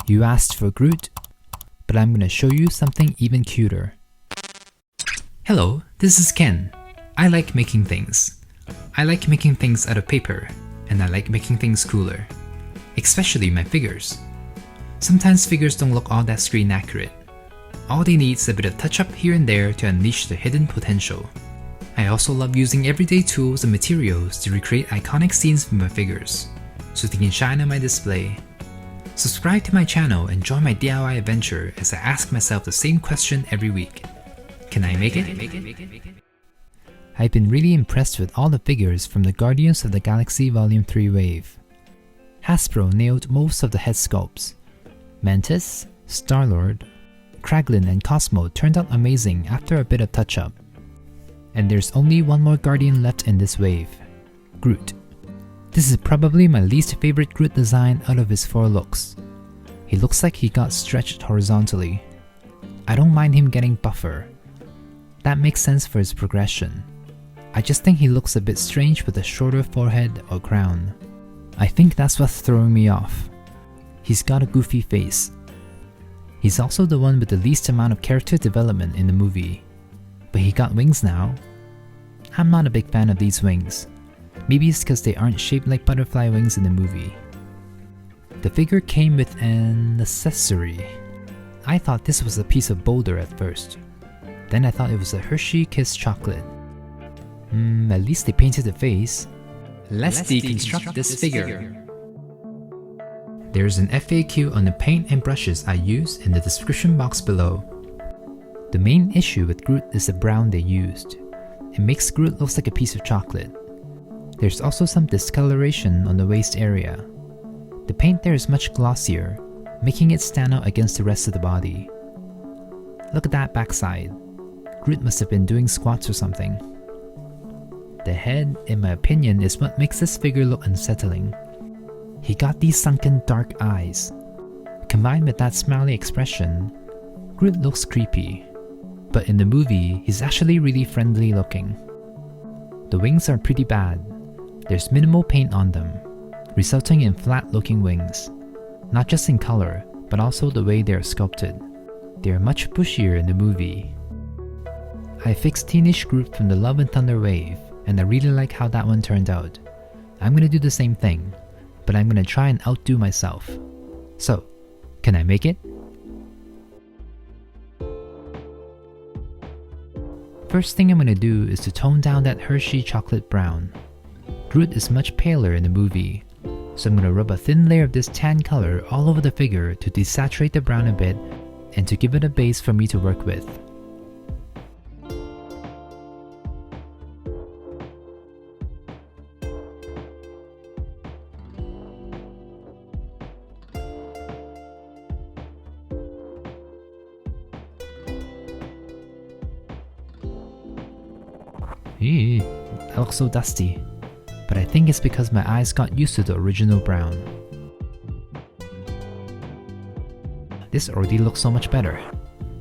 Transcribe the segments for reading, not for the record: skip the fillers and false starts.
You asked for Groot, but I'm gonna show you something even cuter. Hello, this is Ken. I like making things. I like making things out of paper, and I like making things cooler. Especially my figures. Sometimes figures don't look all that screen accurate. All they need is a bit of touch-up here and there to unleash their hidden potential. I also love using everyday tools and materials to recreate iconic scenes from my figures, so they can shine on my display. Subscribe to my channel and join my DIY adventure as I ask myself the same question every week. Can I make it? I've been really impressed with all the figures from the Guardians of the Galaxy Volume 3 wave. Hasbro nailed most of the head sculpts. Mantis, Star-Lord, Kraglin and Cosmo turned out amazing after a bit of touch-up. And there's only one more Guardian left in this wave, Groot. This is probably my least favorite Groot design out of his 4 looks. He looks like he got stretched horizontally. I don't mind him getting buffer. That makes sense for his progression. I just think he looks a bit strange with a shorter forehead or crown. I think that's what's throwing me off. He's got a goofy face. He's also the one with the least amount of character development in the movie. But he got wings now. I'm not a big fan of these wings. Maybe it's because they aren't shaped like butterfly wings in the movie. The figure came with an accessory. I thought this was a piece of boulder at first. Then I thought it was a Hershey Kiss chocolate. At least they painted the face. Let's deconstruct this figure. There's an FAQ on the paint and brushes I use in the description box below. The main issue with Groot is the brown they used. It makes Groot look like a piece of chocolate. There's also some discoloration on the waist area. The paint there is much glossier, making it stand out against the rest of the body. Look at that backside. Groot must have been doing squats or something. The head, in my opinion, is what makes this figure look unsettling. He got these sunken dark eyes. Combined with that smiley expression, Groot looks creepy. But in the movie, he's actually really friendly looking. The wings are pretty bad. There's minimal paint on them, resulting in flat looking wings. Not just in color, but also the way they are sculpted. They are much bushier in the movie. I fixed Teenage Groot from the Love and Thunder wave, and I really like how that one turned out. I'm gonna do the same thing, but I'm gonna try and outdo myself. So, can I make it? First thing I'm gonna do is to tone down that Hershey chocolate brown. Groot is much paler in the movie, so I'm gonna rub a thin layer of this tan color all over the figure to desaturate the brown a bit and to give it a base for me to work with. Ew, that looks so dusty, but I think it's because my eyes got used to the original brown. This already looks so much better.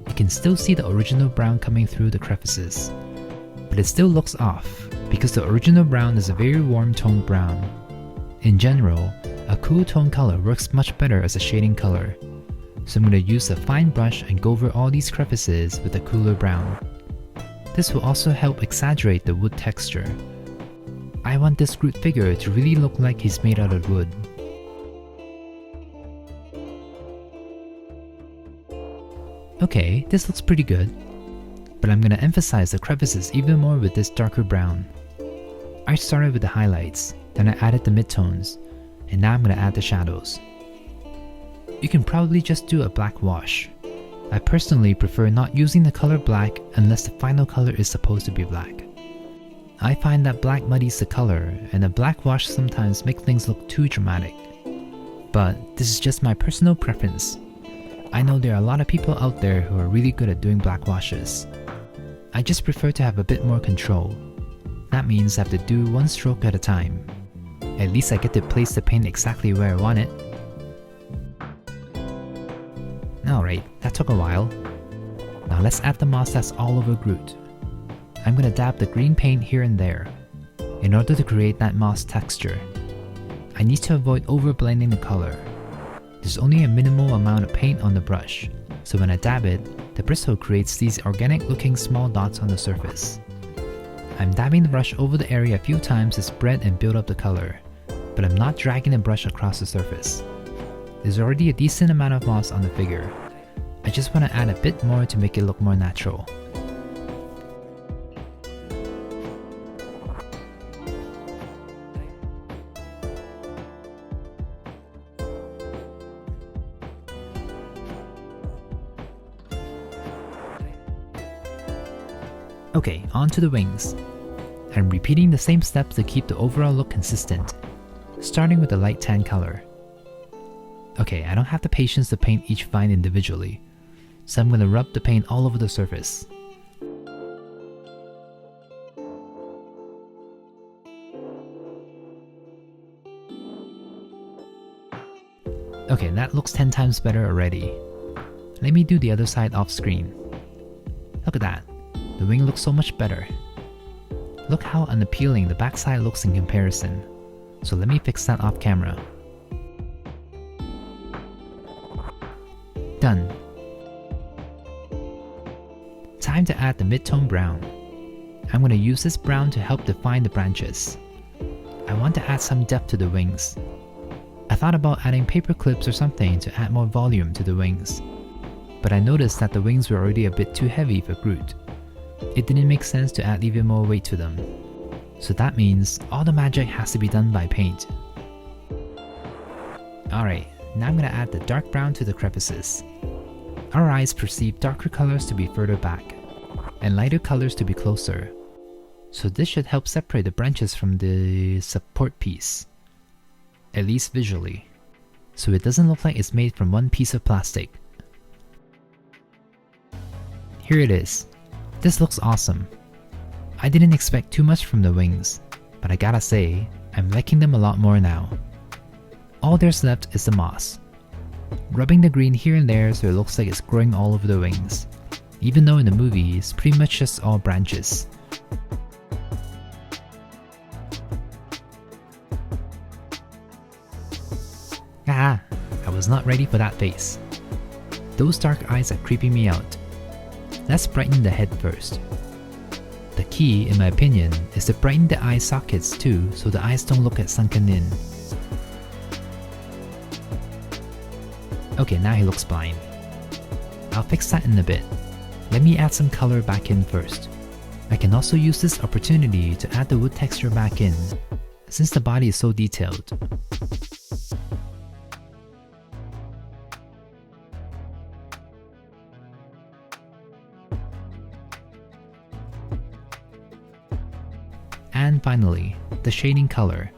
You can still see the original brown coming through the crevices, but it still looks off because the original brown is a very warm toned brown. In general, a cool tone color works much better as a shading color, so I'm going to use a fine brush and go over all these crevices with a cooler brown. This will also help exaggerate the wood texture. I want this Groot figure to really look like he's made out of wood. Okay, this looks pretty good, but I'm gonna emphasize the crevices even more with this darker brown. I started with the highlights, then I added the midtones, and now I'm gonna add the shadows. You can probably just do a black wash. I personally prefer not using the color black unless the final color is supposed to be black. I find that black muddies the color, and a black wash sometimes makes things look too dramatic. But this is just my personal preference. I know there are a lot of people out there who are really good at doing black washes. I just prefer to have a bit more control. That means I have to do one stroke at a time. At least I get to place the paint exactly where I want it. Alright, that took a while. Now let's add the moss that's all over Groot. I'm gonna dab the green paint here and there, in order to create that moss texture. I need to avoid overblending the color. There's only a minimal amount of paint on the brush, so when I dab it, the bristle creates these organic looking small dots on the surface. I'm dabbing the brush over the area a few times to spread and build up the color, but I'm not dragging the brush across the surface. There's already a decent amount of moss on the figure. I just want to add a bit more to make it look more natural. Okay, on to the wings. I'm repeating the same steps to keep the overall look consistent, starting with the light tan color. Okay, I don't have the patience to paint each vine individually, so I'm going to rub the paint all over the surface. Okay, that looks 10 times better already. Let me do the other side off screen. Look at that. The wing looks so much better. Look how unappealing the backside looks in comparison. So let me fix that off camera. Done. Time to add the mid-tone brown. I'm going to use this brown to help define the branches. I want to add some depth to the wings. I thought about adding paper clips or something to add more volume to the wings, but I noticed that the wings were already a bit too heavy for Groot. It didn't make sense to add even more weight to them. So that means all the magic has to be done by paint. Alright, now I'm going to add the dark brown to the crevices. Our eyes perceive darker colors to be further back, and lighter colors to be closer. So this should help separate the branches from the support piece, at least visually, so it doesn't look like it's made from one piece of plastic. Here it is. This looks awesome. I didn't expect too much from the wings, but I gotta say, I'm liking them a lot more now. All there's left is the moss. Rubbing the green here and there so it looks like it's growing all over the wings, even though in the movie it's pretty much just all branches. Ah, I was not ready for that face. Those dark eyes are creeping me out. Let's brighten the head first. The key, in my opinion, is to brighten the eye sockets too so the eyes don't look as sunken in. Okay, now he looks blind. I'll fix that in a bit. Let me add some color back in first. I can also use this opportunity to add the wood texture back in, since the body is so detailed. And finally, the shading color.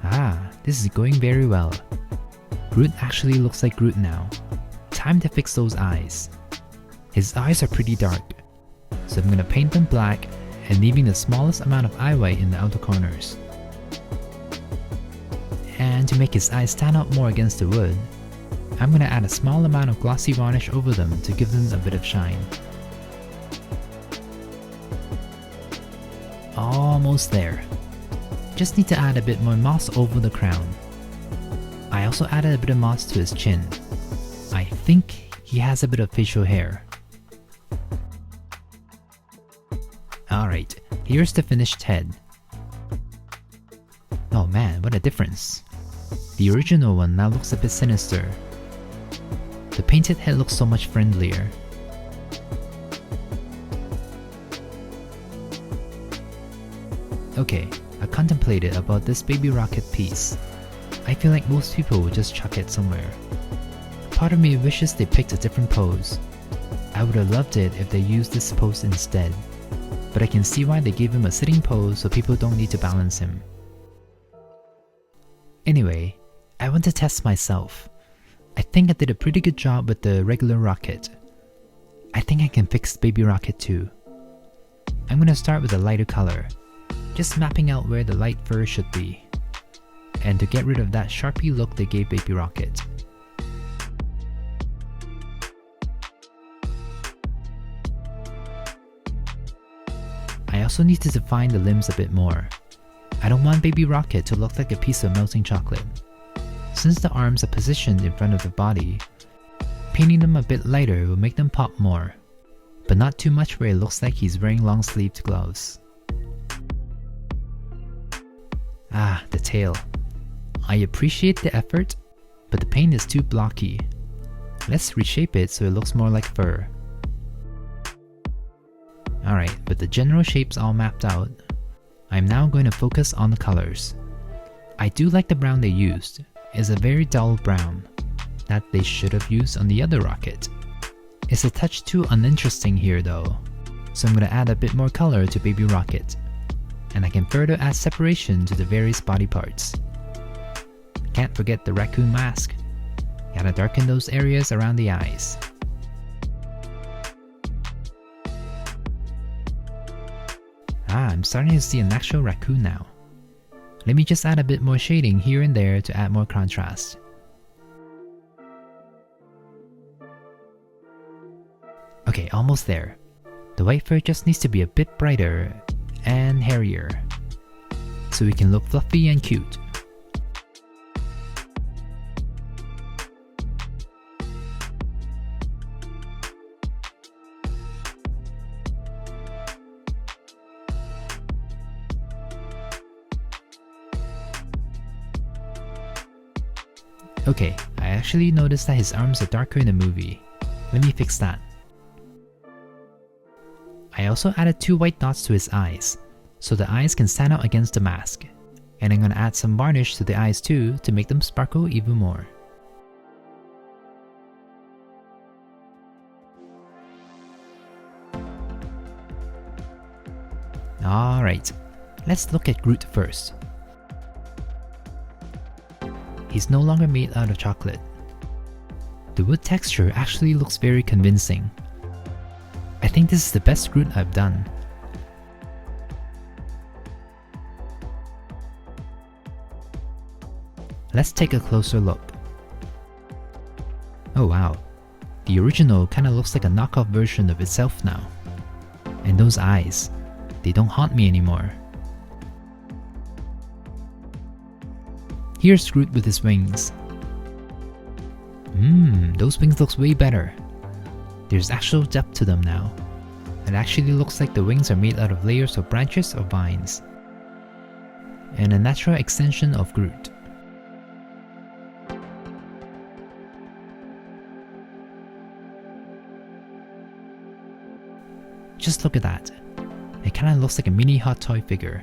Ah, this is going very well. Groot actually looks like Groot now. Time to fix those eyes. His eyes are pretty dark, so I'm gonna paint them black and leaving the smallest amount of eye white in the outer corners. And to make his eyes stand out more against the wood, I'm gonna add a small amount of glossy varnish over them to give them a bit of shine. Almost there. Just need to add a bit more moss over the crown. I also added a bit of moss to his chin. I think he has a bit of facial hair. Alright, here's the finished head. Oh man, what a difference. The original one now looks a bit sinister. The painted head looks so much friendlier. Okay, I contemplated about this baby rocket piece. I feel like most people would just chuck it somewhere. Part of me wishes they picked a different pose. I would have loved it if they used this pose instead, but I can see why they gave him a sitting pose so people don't need to balance him. Anyway, I want to test myself. I think I did a pretty good job with the regular rocket. I think I can fix baby rocket too. I'm gonna start with a lighter color, just mapping out where the light fur should be, and to get rid of that sharpie look they gave baby rocket. I also need to define the limbs a bit more. I don't want Baby Rocket to look like a piece of melting chocolate. Since the arms are positioned in front of the body, painting them a bit lighter will make them pop more, but not too much where it looks like he's wearing long-sleeved gloves. Ah, the tail. I appreciate the effort, but the paint is too blocky. Let's reshape it so it looks more like fur. Alright, with the general shapes all mapped out, I'm now going to focus on the colors. I do like the brown they used. It's a very dull brown that they should have used on the other rocket. It's a touch too uninteresting here though, so I'm going to add a bit more color to Baby Rocket. And I can further add separation to the various body parts. Can't forget the raccoon mask. Gotta darken those areas around the eyes. Ah, I'm starting to see an actual raccoon now. Let me just add a bit more shading here and there to add more contrast. Okay, almost there. The white fur just needs to be a bit brighter and hairier, so we can look fluffy and cute. Okay, I actually noticed that his arms are darker in the movie. Let me fix that. I also added 2 white dots to his eyes, so the eyes can stand out against the mask. And I'm gonna add some varnish to the eyes too to make them sparkle even more. Alright, let's look at Groot first. He's no longer made out of chocolate. The wood texture actually looks very convincing. I think this is the best Groot I've done. Let's take a closer look. Oh wow, the original kinda looks like a knockoff version of itself now. And those eyes, they don't haunt me anymore. Here's Groot with his wings. Those wings looks way better. There's actual depth to them now. It actually looks like the wings are made out of layers of branches or vines. And a natural extension of Groot. Just look at that. It kinda looks like a mini hot toy figure.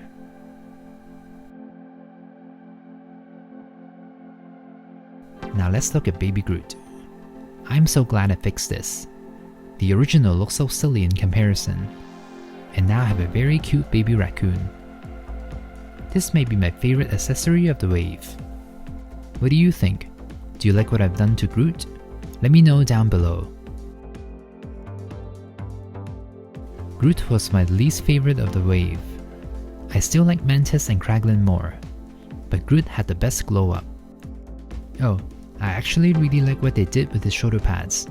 Now let's look at Baby Groot. I'm so glad I fixed this. The original looks so silly in comparison, and now I have a very cute baby raccoon. This may be my favorite accessory of the wave. What do you think? Do you like what I've done to Groot? Let me know down below. Groot was my least favorite of the wave. I still like Mantis and Kraglin more, but Groot had the best glow up. Oh, I actually really like what they did with his shoulder pads.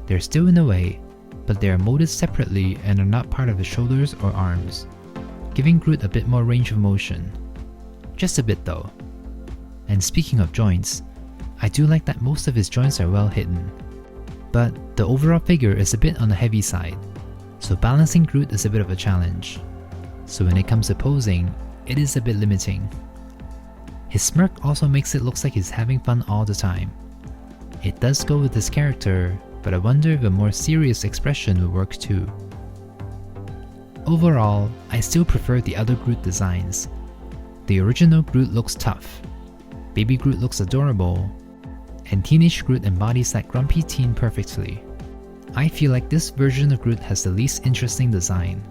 They're still in the way, but they are molded separately and are not part of his shoulders or arms, giving Groot a bit more range of motion. Just a bit though. And speaking of joints, I do like that most of his joints are well hidden. But the overall figure is a bit on the heavy side, so balancing Groot is a bit of a challenge. So when it comes to posing, it is a bit limiting. His smirk also makes it look like he's having fun all the time. It does go with his character, but I wonder if a more serious expression would work too. Overall, I still prefer the other Groot designs. The original Groot looks tough, Baby Groot looks adorable, and Teenage Groot embodies that grumpy teen perfectly. I feel like this version of Groot has the least interesting design,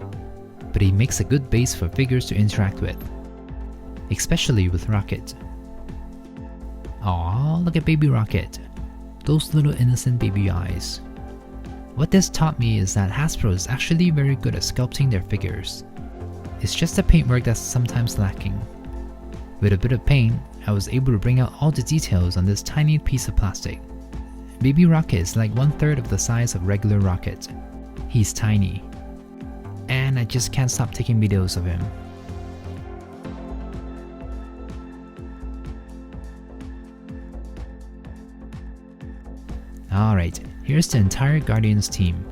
but he makes a good base for figures to interact with, especially with Rocket. Aww, look at Baby Rocket. Those little innocent baby eyes. What this taught me is that Hasbro is actually very good at sculpting their figures. It's just the paintwork that's sometimes lacking. With a bit of paint, I was able to bring out all the details on this tiny piece of plastic. Baby Rocket is like 1/3 of the size of regular Rocket. He's tiny. And I just can't stop taking videos of him. Alright, here's the entire Guardians team.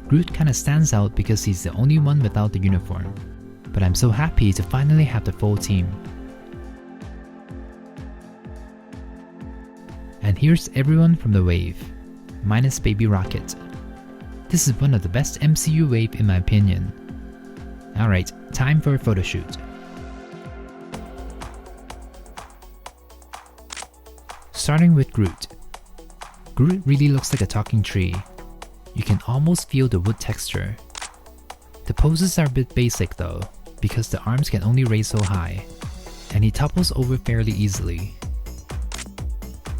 Groot kinda stands out because he's the only one without the uniform, but I'm so happy to finally have the full team. And here's everyone from the wave, minus Baby Rocket. This is one of the best MCU wave in my opinion. Alright, time for a photoshoot. Starting with Groot. Groot really looks like a talking tree. You can almost feel the wood texture. The poses are a bit basic though, because the arms can only raise so high, and he topples over fairly easily.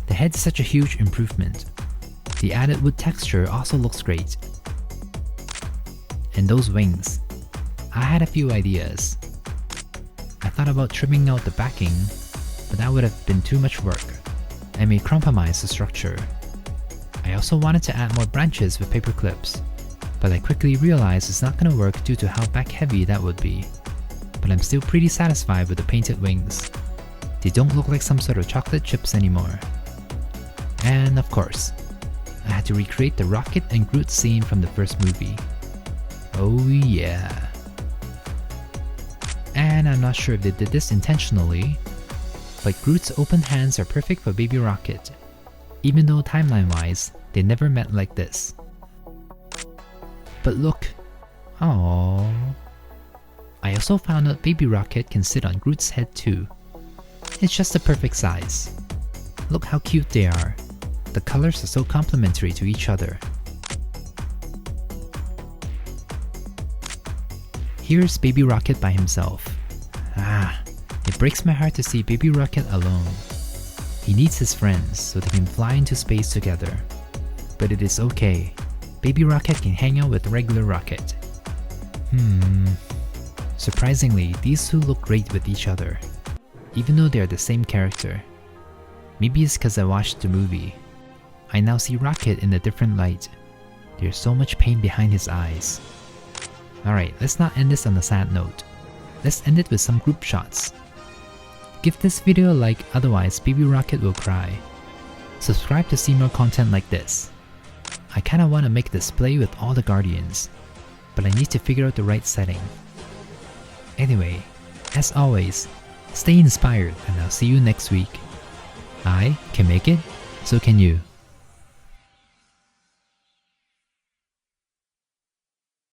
The head is such a huge improvement. The added wood texture also looks great. And those wings. I had a few ideas. I thought about trimming out the backing, but that would have been too much work. I may compromise the structure. I also wanted to add more branches with paper clips, but I quickly realized it's not gonna work due to how back heavy that would be. But I'm still pretty satisfied with the painted wings. They don't look like some sort of chocolate chips anymore. And of course, I had to recreate the Rocket and Groot scene from the first movie. Oh yeah. And I'm not sure if they did this intentionally, but Groot's open hands are perfect for Baby Rocket, even though timeline-wise, they never met like this. But look, aww. I also found out Baby Rocket can sit on Groot's head too. It's just the perfect size. Look how cute they are. The colors are so complementary to each other. Here's Baby Rocket by himself. It breaks my heart to see Baby Rocket alone. He needs his friends so they can fly into space together. But it is okay. Baby Rocket can hang out with regular Rocket. Surprisingly, these two look great with each other, even though they are the same character. Maybe it's cause I watched the movie. I now see Rocket in a different light. There's so much pain behind his eyes. Alright, let's not end this on a sad note. Let's end it with some group shots. Give this video a like, otherwise Baby Rocket will cry. Subscribe to see more content like this. I kinda wanna make a display with all the Guardians, but I need to figure out the right setting. Anyway, as always, stay inspired and I'll see you next week. I can make it, so can you.